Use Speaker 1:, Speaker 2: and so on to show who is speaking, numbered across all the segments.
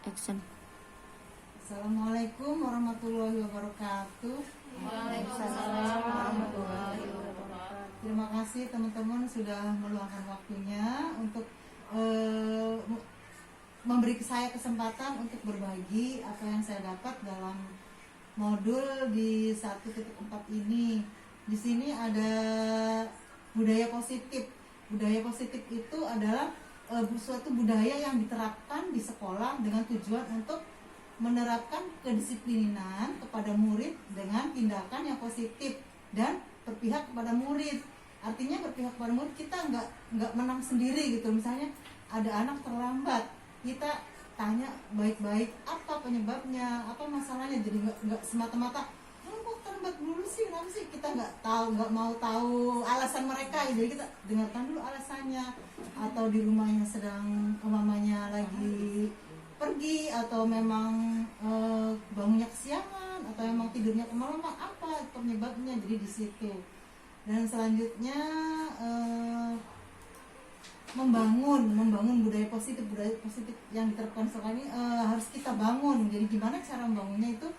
Speaker 1: Action.
Speaker 2: Assalamualaikum warahmatullahi wabarakatuh.
Speaker 1: Waalaikumsalam warahmatullahi wabarakatuh.
Speaker 2: Terima kasih teman-teman sudah meluangkan waktunya untuk memberi saya kesempatan untuk berbagi apa yang saya dapat dalam modul di 1.4 ini. Di sini ada budaya positif. Budaya positif itu adalah suatu budaya yang diterapkan di sekolah dengan tujuan untuk menerapkan kedisiplinan kepada murid dengan tindakan yang positif dan berpihak kepada murid. Artinya berpihak kepada murid, kita nggak menang sendiri gitu. Misalnya ada anak terlambat, kita tanya baik-baik apa penyebabnya, apa masalahnya. Jadi nggak semata-mata kok terlambat dulu sih, kenapa sih, kita nggak mau tahu alasan mereka. Jadi kita dengarkan dulu alasannya. Atau di rumahnya sedang umpamanya lagi pergi, atau memang bangunnya kesiangan, atau memang tidurnya kemalaman, apa penyebabnya. Jadi di situ. Dan selanjutnya membangun budaya positif yang diterapkan sekarang ini harus kita bangun. Jadi gimana cara membangunnya itu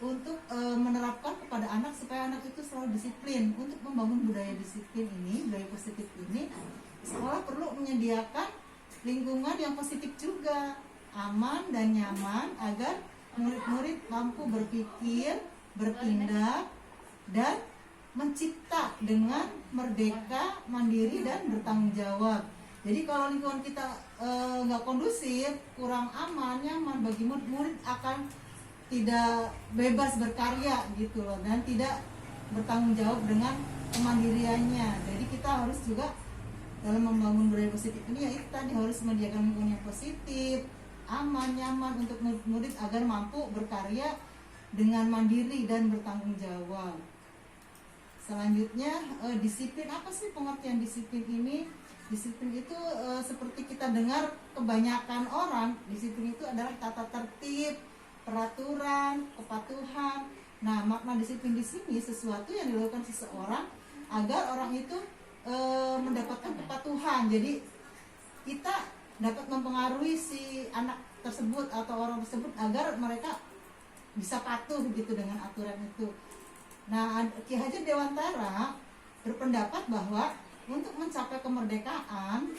Speaker 2: untuk menerapkan kepada anak supaya anak itu selalu disiplin. Untuk membangun budaya disiplin ini, budaya positif ini, sekolah perlu menyediakan lingkungan yang positif juga, aman dan nyaman, agar murid-murid mampu berpikir, bertindak, dan mencipta dengan merdeka, mandiri, dan bertanggung jawab. Jadi kalau lingkungan kita nggak kondusif, kurang aman, nyaman, bagi murid akan tidak bebas berkarya gitu loh, dan tidak bertanggung jawab dengan kemandiriannya. Jadi kita harus juga dalam membangun budaya positif ini, ya itu tadi, harus menyediakan lingkungan yang positif, aman, nyaman untuk murid agar mampu berkarya dengan mandiri dan bertanggung jawab. Selanjutnya disiplin. Apa sih pengertian disiplin ini? Disiplin itu seperti kita dengar kebanyakan orang, disiplin itu adalah tata tertib, peraturan, kepatuhan. Nah, makna disiplin di sini sesuatu yang dilakukan seseorang agar orang itu mendapatkan kepatuhan. Jadi kita dapat mempengaruhi si anak tersebut atau orang tersebut agar mereka bisa patuh gitu dengan aturan itu. Nah, Ki Hajar Dewantara berpendapat bahwa untuk mencapai kemerdekaan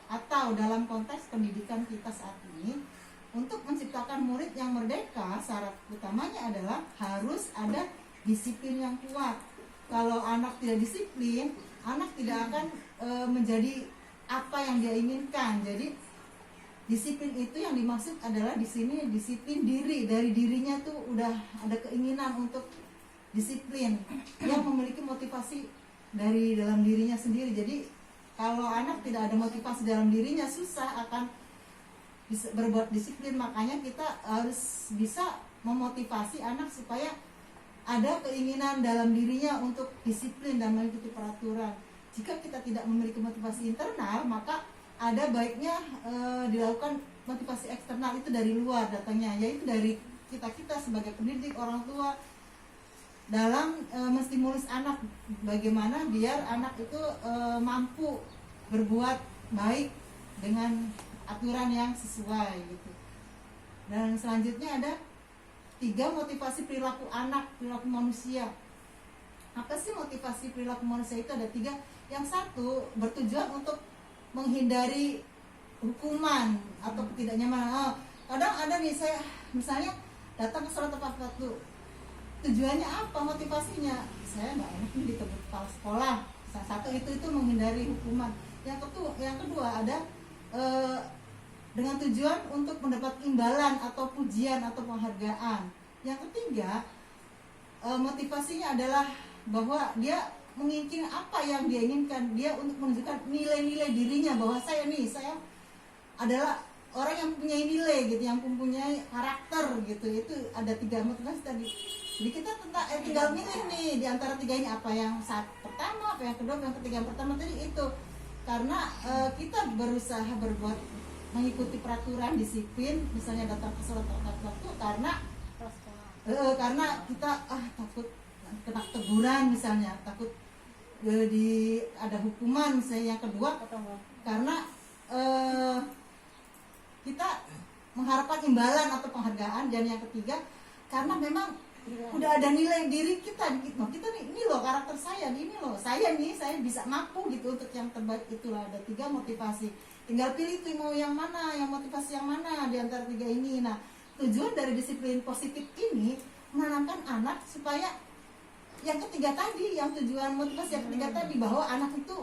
Speaker 2: atau dalam konteks pendidikan kita saat ini, untuk menciptakan murid yang merdeka, syarat utamanya adalah harus ada disiplin yang kuat. Kalau anak tidak disiplin, anak tidak akan menjadi apa yang dia inginkan. Jadi disiplin itu yang dimaksud adalah di sini disiplin diri, dari dirinya tuh udah ada keinginan untuk disiplin, yang memiliki motivasi dari dalam dirinya sendiri. Jadi kalau anak tidak ada motivasi dalam dirinya, susah akan bisa berbuat disiplin. Makanya kita harus bisa memotivasi anak supaya ada keinginan dalam dirinya untuk disiplin dan mengikuti peraturan. Jika kita tidak memiliki motivasi internal, maka ada baiknya dilakukan motivasi eksternal, itu dari luar datangnya, yaitu dari kita sebagai pendidik, orang tua, dalam menstimulus anak bagaimana biar anak itu mampu berbuat baik dengan aturan yang sesuai gitu. Dan selanjutnya ada 3 motivasi perilaku anak, perilaku manusia. Apa sih motivasi perilaku manusia itu? Ada 3. Yang satu bertujuan untuk menghindari hukuman atau ketidaknyamanan. Kadang ada nih, saya misalnya datang ke suatu tempat waktu, tujuannya apa, motivasinya? Saya nggak enak nih ditegur kepala sekolah. Satu itu menghindari hukuman. Yang kedua ada dengan tujuan untuk mendapat imbalan atau pujian atau penghargaan. Yang ketiga, motivasinya adalah bahwa dia menginginkan apa yang dia inginkan. Dia untuk menunjukkan nilai-nilai dirinya, bahwa saya adalah orang yang punya nilai gitu, yang mempunyai karakter gitu. Itu ada 3 motivasi tadi. Jadi kita tinggal milih nih di antara 3 ini, apa yang pertama, apa yang kedua, apa yang ketiga. Yang pertama tadi itu karena kita berusaha berbuat mengikuti peraturan disiplin, misalnya datang ke sholat tepat waktu karena kita takut kena teguran, misalnya takut ada hukuman misalnya. Yang kedua karena kita mengharapkan imbalan atau penghargaan. Dan yang ketiga, karena memang udah ada nilai diri kita gitu. Kita nih, ini loh karakter saya, ini loh saya nih, saya bisa mampu gitu untuk yang terbaik. Itulah ada 3 motivasi. Tinggal pilih tuh mau yang mana, yang motivasi yang mana di antara 3 ini. Nah, tujuan dari disiplin positif ini menanamkan anak supaya yang ketiga tadi, yang tujuan motivasi yang ketiga tadi, bahwa anak itu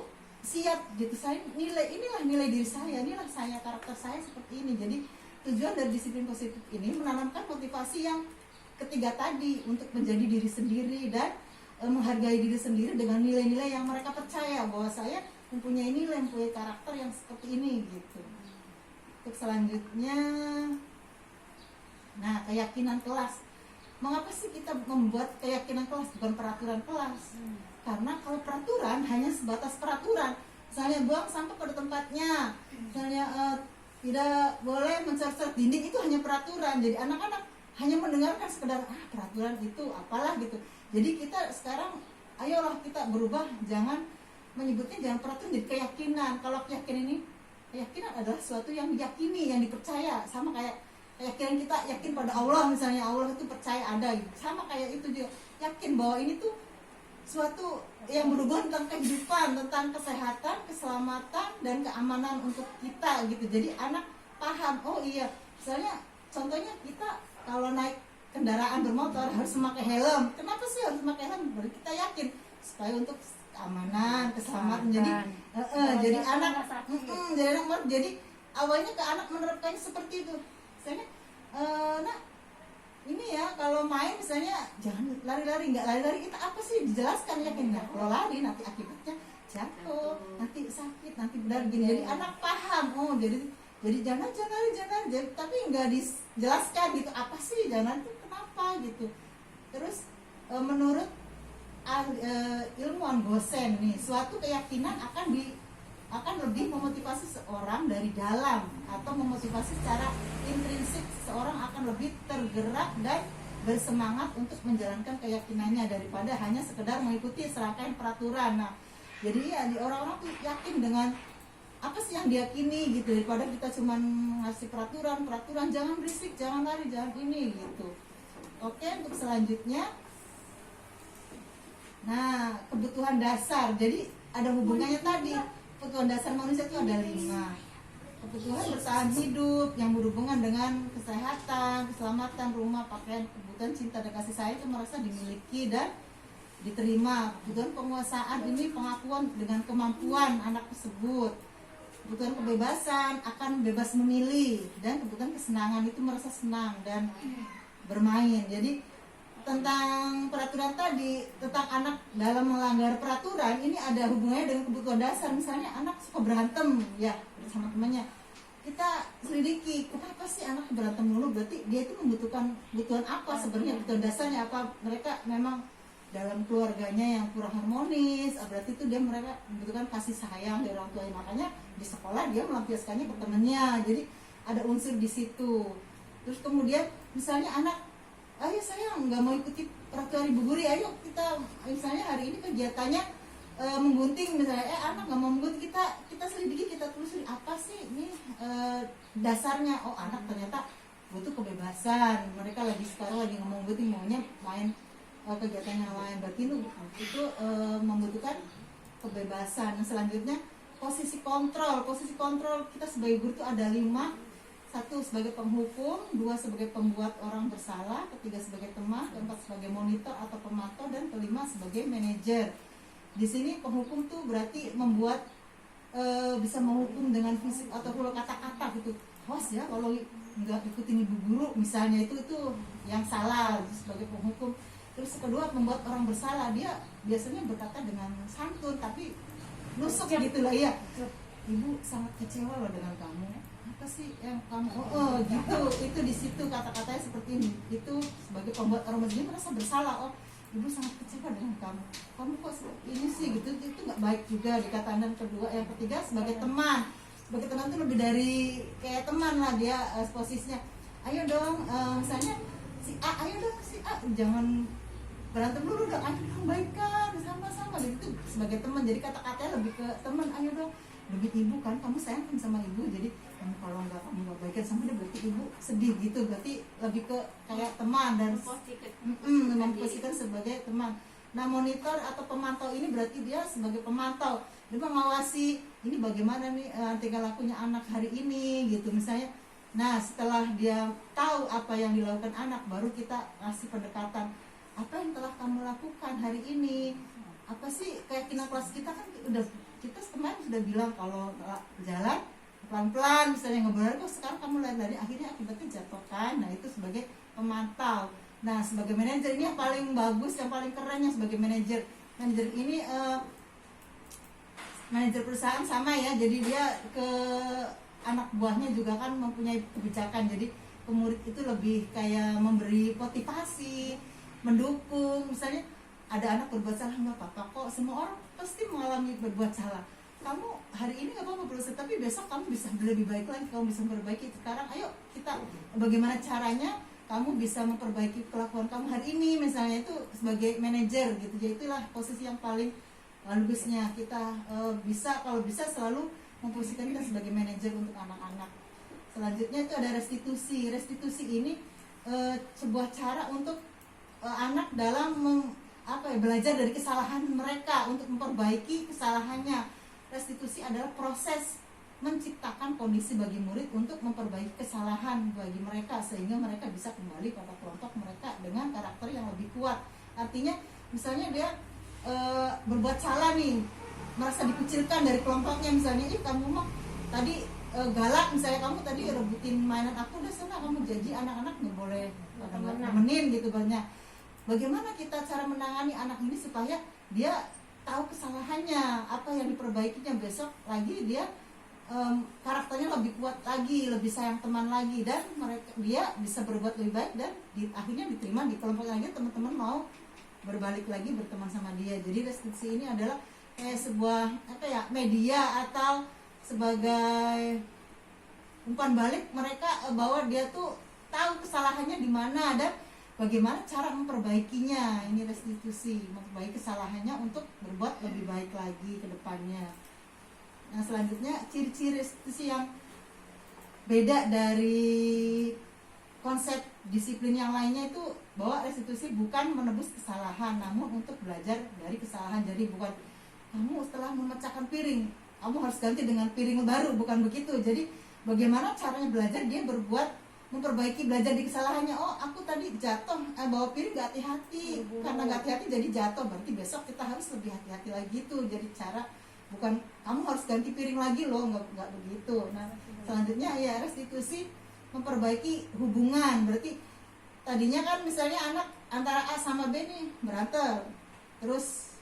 Speaker 2: siap gitu. Saya inilah nilai diri saya, inilah saya, karakter saya seperti ini. Jadi tujuan dari disiplin positif ini menanamkan motivasi yang ketiga tadi untuk menjadi diri sendiri dan menghargai diri sendiri dengan nilai-nilai yang mereka percaya bahwa saya mempunyai nilai, mempunyai karakter yang seperti ini gitu. Untuk selanjutnya, nah, keyakinan kelas. Mengapa sih kita membuat keyakinan kelas, bukan peraturan kelas? Karena kalau peraturan hanya sebatas peraturan, misalnya buang sampah pada tempatnya, misalnya tidak boleh mencoret-coret dinding, itu hanya peraturan. Jadi anak-anak hanya mendengarkan sekedar peraturan itu apalah gitu. Jadi kita sekarang ayolah kita berubah, jangan menyebutnya jangan peraturan, jadi keyakinan. Kalau keyakinan adalah sesuatu yang diyakini, yang dipercaya, sama kayak keyakinan kita yakin pada Allah, misalnya Allah itu percaya ada gitu. Sama kayak itu dia yakin bahwa ini tuh suatu yang berhubungan tentang kehidupan, tentang kesehatan, keselamatan, dan keamanan untuk kita gitu. Jadi anak paham, oh iya, misalnya contohnya kita kalau naik kendaraan bermotor harus memakai helm. Kenapa sih harus memakai helm? Baru kita yakin supaya untuk keamanan, keselamatan. Jadi anak jadi awalnya ke anak menerapkannya seperti itu. Misalnya nah ini ya, kalau main misalnya jangan lari-lari, nggak lari-lari, kita apa sih dijelaskan, yakin nggak kalau lari nanti akibatnya jatuh, nanti sakit, nanti benar gini. Jadi anak paham, oh jadi jangan lari, tapi nggak dijelaskan gitu apa sih jangan itu kenapa gitu. Terus menurut ilmuwan Gosen nih, suatu keyakinan akan lebih memotivasi seorang dari dalam, atau memotivasi secara intrinsik, seorang akan lebih tergerak dan bersemangat untuk menjalankan keyakinannya daripada hanya sekedar mengikuti serangkaian peraturan. Nah, jadi ya orang-orang tuh yakin dengan apa sih yang diyakini gitu, daripada kita cuman ngasih peraturan jangan berisik, jangan lari, jangan ini gitu. Oke, untuk selanjutnya, nah, kebutuhan dasar. Jadi ada hubungannya tadi. Kebutuhan dasar manusia itu ada 5. Kebutuhan bertahan hidup yang berhubungan dengan kesehatan, keselamatan, rumah, pakaian. Kebutuhan cinta dan kasih sayang itu merasa dimiliki dan diterima. Kebutuhan penguasaan ini pengakuan dengan kemampuan anak tersebut. Kebutuhan kebebasan akan bebas memilih, dan kebutuhan kesenangan itu merasa senang dan bermain. Jadi tentang peraturan tadi, tentang anak dalam melanggar peraturan ini ada hubungannya dengan kebutuhan dasar. Misalnya anak suka berantem ya bersama temannya, kita selidiki kenapa sih anak berantem dulu, berarti dia itu membutuhkan kebutuhan apa sebenarnya, kebutuhan dasarnya apa. Mereka memang dalam keluarganya yang kurang harmonis, berarti itu mereka membutuhkan kasih sayang dari orang tuanya. Makanya di sekolah dia melampiaskannya ke temannya, jadi ada unsur di situ. Terus kemudian misalnya anak, ayo saya nggak mau ikuti peraturan ibu guru, ayo kita misalnya hari ini kegiatannya menggunting misalnya, anak nggak mau menggunting, kita selidiki, kita telusuri apa sih ini dasarnya. Oh, anak ternyata butuh kebebasan, mereka sekarang lagi nggak mau menggunting, maunya main kegiatan yang lain, berarti itu membutuhkan kebebasan. Nah, selanjutnya posisi kontrol kita sebagai guru itu ada 5. 1 sebagai penghukum, 2 sebagai pembuat orang bersalah, 3 sebagai teman, 4 sebagai monitor atau pemantau, dan 5 sebagai manajer. Di sini penghukum tuh berarti membuat bisa menghukum dengan fisik atau kalau kata-kata gitu. Awas ya kalau nggak ikutin ibu guru misalnya, itu yang salah sebagai penghukum. Terus kedua, membuat orang bersalah, dia biasanya berkata dengan santun tapi nusuk gitu lah ya. Ibu sangat kecewa loh dengan kamu, apa sih yang kamu gitu. Itu di situ kata-katanya seperti ini. Itu sebagai pembuat orang bersalah, merasa bersalah. Oh, ibu sangat kecewa dengan kamu kok ini sih gitu. Itu nggak baik juga dikatakan. Dan kedua, yang ketiga sebagai teman itu lebih dari kayak teman lah dia posisinya. Ayo dong, misalnya si A, jangan berantem dulu dong, ayo dong baikan sama-sama gitu. Sebagai teman, jadi kata-katanya lebih ke teman. Ayo dong, demi ibu kan, kamu sayang kan sama ibu, jadi kamu kalau kamu nggak baikan sama dia berarti ibu sedih gitu, berarti lebih ke kayak teman dan memposisikan sebagai teman. Nah, monitor atau pemantau ini berarti dia sebagai pemantau, dia mengawasi ini bagaimana nih tingkah lakunya anak hari ini gitu misalnya. Nah, setelah dia tahu apa yang dilakukan anak, baru kita kasih pendekatan, apa yang telah kamu lakukan hari ini, apa sih keyakinan kelas kita kan udah kita kemarin sudah bilang kalau jalan pelan-pelan misalnya ngobrol, kok sekarang kamu lari-lari akhirnya akibatnya jatuh kan. Nah, itu sebagai pemantau. Nah, sebagai manajer ini yang paling bagus, yang paling kerennya sebagai manajer ini manajer perusahaan sama ya, jadi dia ke anak buahnya juga kan mempunyai kebijakan, jadi pemurid itu lebih kayak memberi motivasi, mendukung. Misalnya ada anak berbuat salah, nggak apa-apa kok, semua orang pasti mengalami berbuat salah, kamu hari ini nggak apa-apa berusaha, tapi besok kamu bisa lebih baik lagi, kamu bisa memperbaiki. Sekarang ayo kita bagaimana caranya kamu bisa memperbaiki kelakuan kamu hari ini misalnya, itu sebagai manajer gitu. Jadi itulah posisi yang paling bagusnya kita bisa, kalau bisa selalu memposisikan kita sebagai manajer untuk anak-anak. Selanjutnya itu ada restitusi. Restitusi ini sebuah cara untuk anak dalam belajar dari kesalahan mereka untuk memperbaiki kesalahannya. Restitusi adalah proses menciptakan kondisi bagi murid untuk memperbaiki kesalahan bagi mereka sehingga mereka bisa kembali pada kelompok mereka dengan karakter yang lebih kuat. Artinya misalnya dia berbuat salah nih, merasa dikucilkan dari kelompoknya, misalnya kamu mah tadi galak, misalnya kamu tadi rebutin mainan aku, udah sana kamu janji anak-anak nggak boleh temenin gitu banyak. Bagaimana kita cara menangani anak ini supaya dia tahu kesalahannya, apa yang diperbaikinya, besok lagi dia karakternya lebih kuat lagi, lebih sayang teman lagi, dan dia bisa berbuat lebih baik dan akhirnya diterima di kelompok lagi, teman-teman mau berbalik lagi berteman sama dia. Jadi restitusi ini adalah kayak sebuah media atau sebagai umpan balik mereka bahwa dia tuh tahu kesalahannya di mana dan bagaimana cara memperbaikinya. Ini restitusi, memperbaiki kesalahannya untuk berbuat lebih baik lagi ke depannya. Nah, selanjutnya ciri-ciri restitusi yang beda dari konsep disiplin yang lainnya itu bahwa restitusi bukan menebus kesalahan, namun untuk belajar dari kesalahan. Jadi bukan kamu setelah memecahkan piring, kamu harus ganti dengan piring baru, bukan begitu. Jadi bagaimana caranya belajar, dia berbuat memperbaiki, belajar di kesalahannya. Oh, aku tadi jatuh bawa piring gak hati-hati, karena gak hati-hati jadi jatuh, berarti besok kita harus lebih hati-hati lagi tuh. Jadi cara bukan kamu harus ganti piring lagi loh, nggak begitu. Nah, selanjutnya ya restitusi memperbaiki hubungan. Berarti tadinya kan misalnya anak antara A sama B nih berantem, terus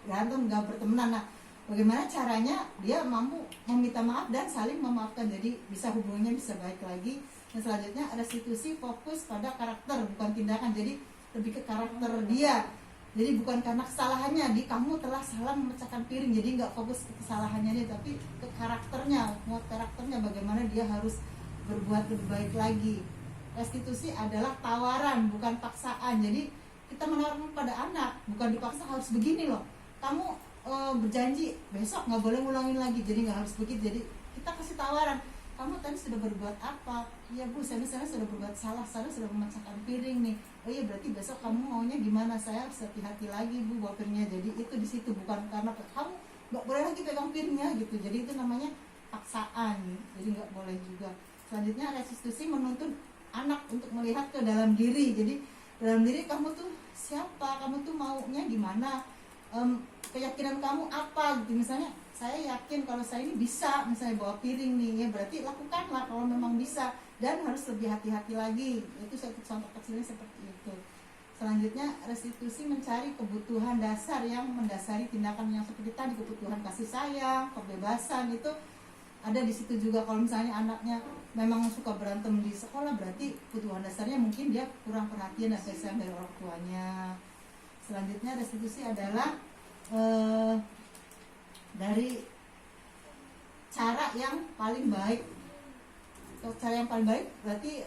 Speaker 2: berantem nggak bertemanan. Nah, bagaimana caranya dia mampu meminta maaf dan saling memaafkan, jadi bisa hubungannya bisa baik lagi. Dan selanjutnya restitusi fokus pada karakter bukan tindakan, jadi lebih ke karakter dia. Jadi bukan karena kesalahannya, di kamu telah salah memecahkan piring, jadi nggak fokus ke kesalahannya dia, tapi ke karakternya, muat karakternya, bagaimana dia harus berbuat lebih baik lagi. Restitusi adalah tawaran bukan paksaan. Jadi kita menawarkan pada anak, bukan dipaksa harus begini loh, kamu berjanji besok nggak boleh ngulangin lagi, jadi nggak harus begitu. Jadi kita kasih tawaran, kamu tadi sudah berbuat apa? Iya bu, saya sudah berbuat salah, saya sudah memecahkan piring nih. Oh iya, berarti besok kamu maunya gimana? Saya harus hati-hati lagi bu bawa piringnya. Jadi itu di situ, bukan karena kamu nggak boleh lagi pegang piringnya gitu. Jadi itu namanya paksaan, jadi nggak boleh juga. Selanjutnya restitusi menuntun anak untuk melihat ke dalam diri. Jadi dalam diri kamu tuh siapa, kamu tuh maunya gimana, keyakinan kamu apa gitu. Misalnya saya yakin kalau saya ini bisa misalnya bawa piring nih, ya berarti lakukanlah kalau memang bisa, dan harus lebih hati-hati lagi. Itu satu contoh kecilnya seperti itu. Selanjutnya restitusi mencari kebutuhan dasar yang mendasari tindakan yang seperti tadi, kebutuhan kasih sayang, kebebasan, itu ada di situ juga. Kalau misalnya anaknya memang suka berantem di sekolah, berarti kebutuhan dasarnya mungkin dia kurang perhatian dan kasih sayang dari orang tuanya. Selanjutnya restitusi adalah dari cara yang paling baik. Cara yang paling baik berarti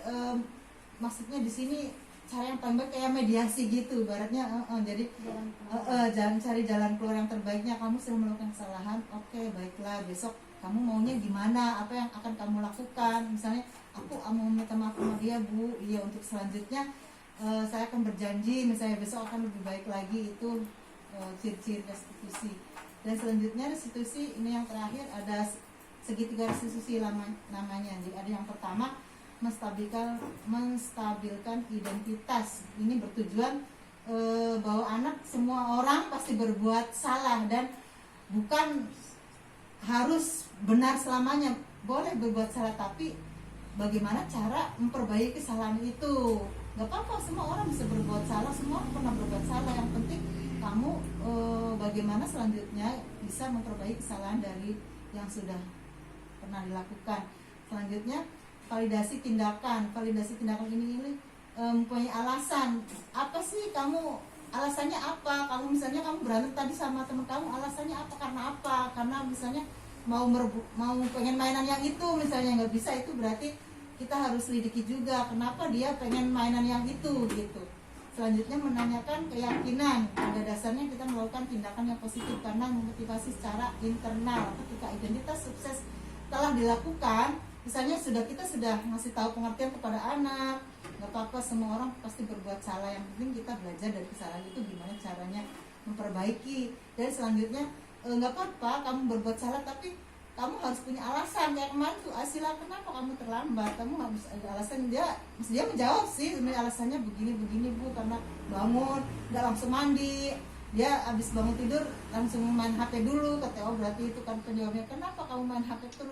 Speaker 2: maksudnya di sini cara yang paling baik kayak mediasi gitu, ibaratnya jadi jangan cari jalan keluar yang terbaiknya. Kamu sudah melakukan kesalahan, oke baiklah, besok kamu maunya gimana, apa yang akan kamu lakukan. Misalnya aku mau minta maaf sama dia, Bu, iya untuk selanjutnya saya akan berjanji misalnya besok akan lebih baik lagi. Itu ciri-ciri restitusi. Dan selanjutnya restitusi ini yang terakhir, ada segitiga restitusi namanya. Jadi ada yang pertama, menstabilkan identitas. Ini bertujuan bahwa anak, semua orang pasti berbuat salah dan bukan harus benar selamanya. Boleh berbuat salah, tapi bagaimana cara memperbaiki kesalahan itu. Gak apa-apa, semua orang bisa berbuat salah, semua orang pernah berbuat salah. Yang penting kamu bagaimana selanjutnya bisa memperbaiki kesalahan dari yang sudah pernah dilakukan. Selanjutnya validasi tindakan. Validasi tindakan ini mempunyai alasan. Apa sih kamu, alasannya apa? Kamu misalnya kamu berantem tadi sama teman kamu, alasannya apa? Karena apa? Karena misalnya mau pengen mainan yang itu, misalnya nggak bisa, itu berarti kita harus selidiki juga kenapa dia pengen mainan yang itu gitu. Selanjutnya menanyakan keyakinan. Pada dasarnya kita melakukan tindakan yang positif karena memotivasi secara internal. Ketika identitas sukses telah dilakukan, misalnya kita sudah ngasih tahu pengertian kepada anak, nggak apa-apa, semua orang pasti berbuat salah, yang penting kita belajar dari kesalahan itu gimana caranya memperbaiki. Dan selanjutnya nggak apa-apa kamu berbuat salah, tapi kamu harus punya alasan. Kayak kemarin tuh Asila, kenapa kamu terlambat, kamu harus ada alasan. Dia menjawab sih sebenarnya alasannya begini Bu, karena bangun nggak langsung mandi, dia habis bangun tidur langsung main HP dulu. Kata, oh berarti itu kan penyebabnya, kenapa kamu main HP terus.